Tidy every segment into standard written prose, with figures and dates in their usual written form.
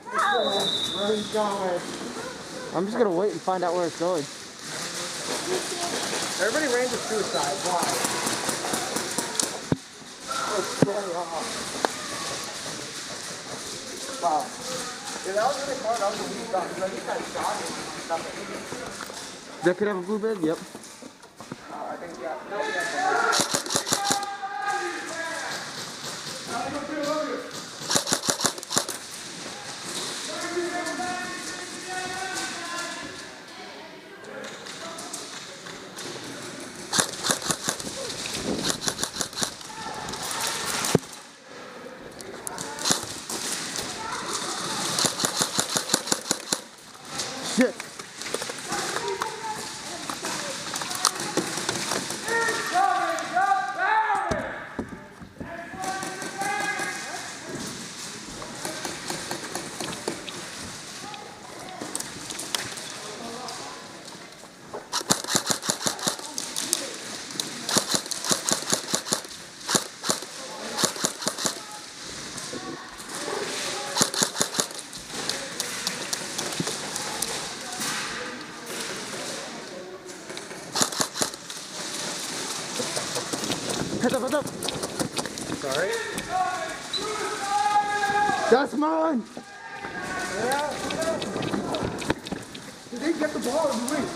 Where he's going. I'm just gonna wait and find out where it's going. Everybody ran to suicide. Why? What's going on? Wow. Yeah, that was really hard. That was a weak shot. Because I think that shot is nothing. That could have a blue bed? Yep. I think, yeah. No, yeah. Shit. Heads up. Sorry? That's mine! Yeah. Did they get the ball in the ring?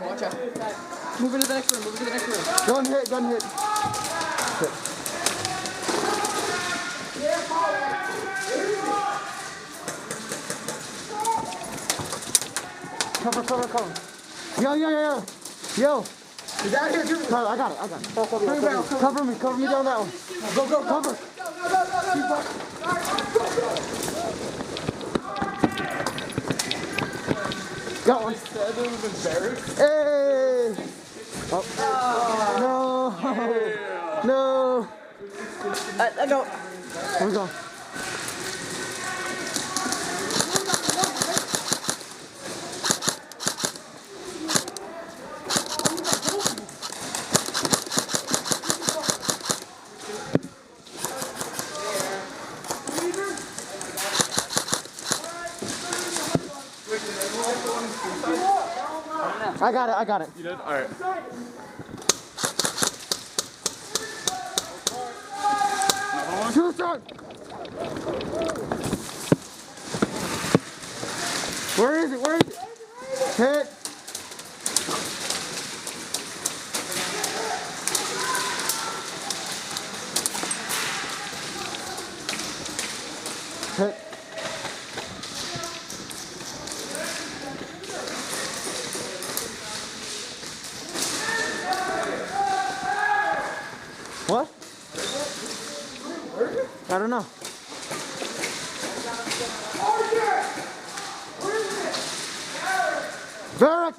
Watch out. Move into the next room. Gun hit. Shit. Cover. Yo. Is that here too? I got it. Cover me down that one. Go, cover. Got one. Hey! Oh. No. I go. Here we go. I got it. You did? Alright. Suicide! Where is it? Hit! Hit. What? I don't know. Barracks!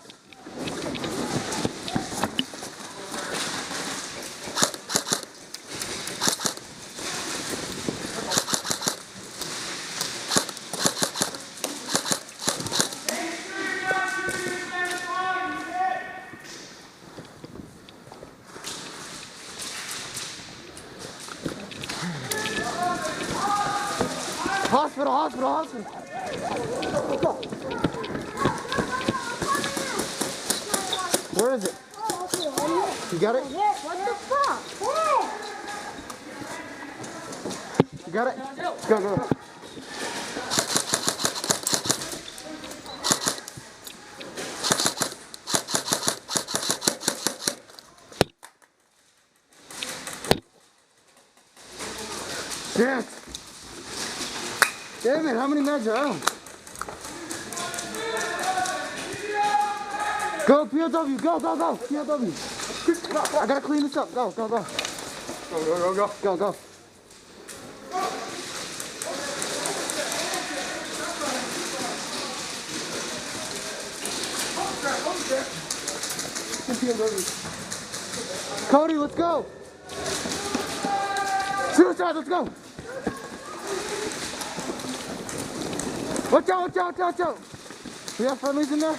Hospital. Where is it? You got it? What the fuck? You got it? Go. Shit! Damn it, how many meds are out? Go, POW, go, POW. I gotta clean this up, go. Go. Cody, let's go. Suicide, let's go. Watch out, watch out, watch out, watch out. We have friendlies in there?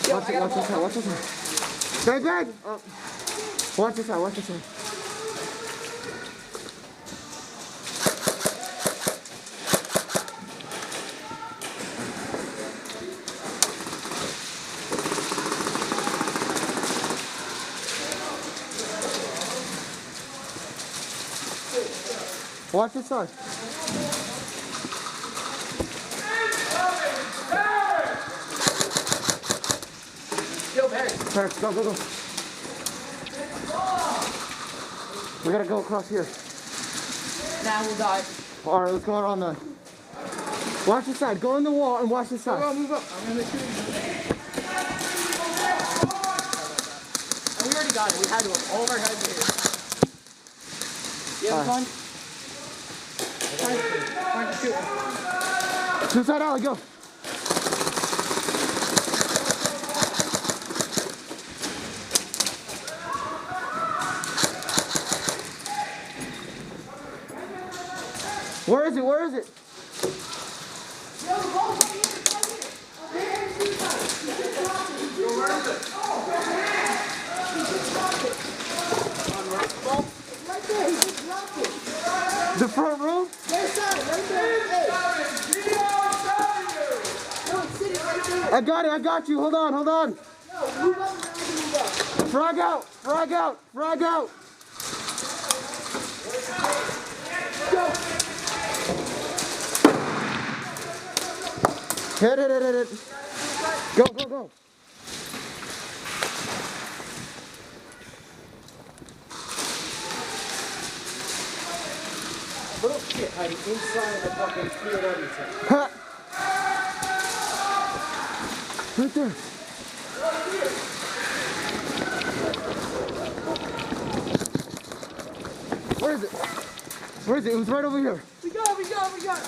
Watch this side, watch this side. Bang, bang! Oh. Watch this side, watch this side. Watch this side. Parents, go, go, go. We gotta go across here. Now we'll die. Alright, let's go around then. Watch this side. Go in the wall and watch this side. Go, move up. I'm gonna shoot you. And we already got it. We had to have all of our heads here. You have fun? Fine to shoot. Suicide alley, go. Where is it? Where is it? The front room? I got it, I got you. Hold on, hold on. Frag out, frag out, frag out. Go. Hit it, hit it, hit it. Go, go, go. Little shit hiding inside the fucking field everything. Ha. Right there. Where is it? Where is it? It was right over here. We got it, we got it, we got it.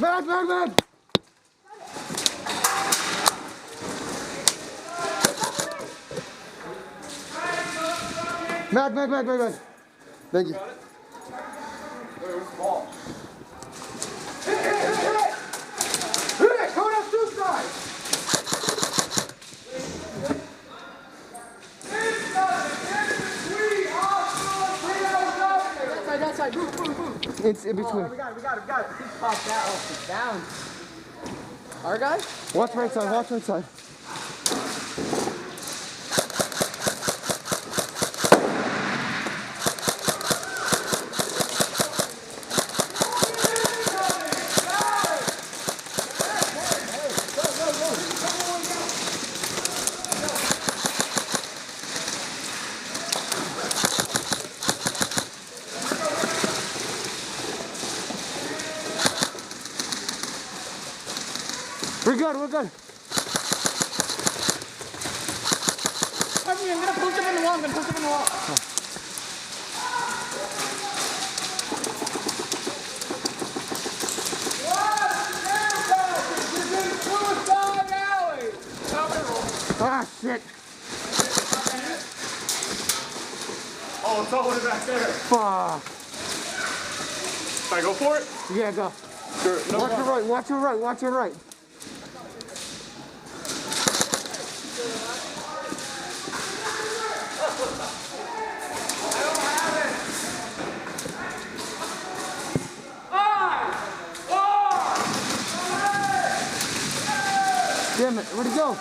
Mag, mag, mag! Mag, mag, mag, mag, mag. Thank you. Where's the ball? Hit it! Hit it! Coming up suicide! That side, move, move, move. It's in between. Oh, we got it, we got it, we got it. He popped that off the down. Our guy? Watch right side, watch right side. We're good, we're good. Cover me, I'm gonna push him in the wall, I'm gonna push him in the wall. Ah, shit. Oh, it's all the way back there. Fuck. Can I go for it? Yeah, go. Sure. No, Watch your right, watch your right, watch your right. Damn it, where'd he go?